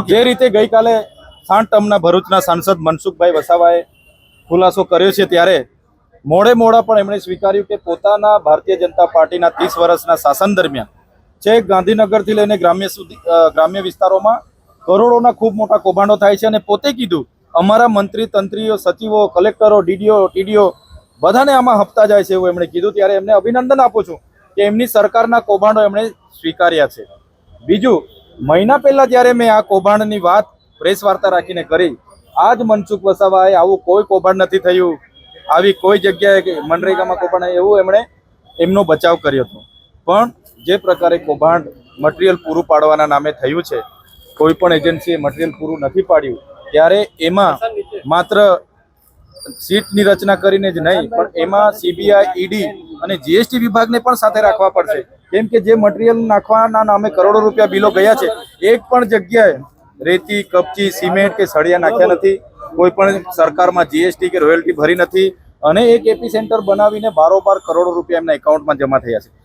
જે રીતે ગઈકાલે 3 ટર્મના ભરૂચના સાંસદ મનસુખભાઈ વસાવાએ ખુલાસો કર્યો છે, ત્યારે મોડા પણ એમણે સ્વીકાર્યું કે પોતાના ભારતીય જનતા પાર્ટીના 30 વર્ષના શાસન દરમિયાન છેક ગાંધીનગરથી લઈને ગ્રામ્ય વિસ્તારોમાં કરોડોના ખૂબ મોટા કૌભાંડો થાય છે, અને પોતે કીધું અમારા મંત્રી તંત્રીઓ, સચિવો, કલેક્ટરો, ડીડીઓ, ટીડીઓ બધાને આમાં હપ્તા જાય છે એવું એમણે કીધું. ત્યારે એમને અભિનંદન આપું છું કે એમની સરકારના કૌભાંડો એમણે સ્વીકાર્યા છે. બીજું, મહિના પહેલા જ્યારે મેં આ કૌભાંડની વાત પ્રેસ વાર્તા રાખીને કરી, આજ મનસુખ વસાવાએ આવું કોઈ કૌભાંડ નથી થયું, આવી કોઈ જગ્યાએ મનરેગામાં કૌભાંડ એવું એમણે એમનો બચાવ કર્યો હતો. પણ જે પ્રકારે કૌભાંડ મટીરિયલ પૂરું પાડવાના નામે થયું છે, કોઈ પણ એજન્સીએ મટીરિયલ પૂરું નથી પાડ્યું, ત્યારે એમાં માત્ર સીટની રચના કરીને જ નહીં, પણ એમાં સીબીઆઈ, ઈડી અને જીએસટી વિભાગને પણ સાથે રાખવા પડશે. કેમ કે જે મટીરિયલ નાખવાના નામે કરોડો રૂપિયા બિલો ગયા છે, એક પણ જગ્યાએ રેતી, કપચી, સિમેન્ટ કે સળિયા નાખ્યા નથી, કોઈ પણ સરકારમાં જીએસટી કે રોયલ્ટી ભરી નથી, અને એક એપી સેન્ટર બનાવીને બારોબાર કરોડો રૂપિયા એમના એકાઉન્ટમાં જમા થયા છે.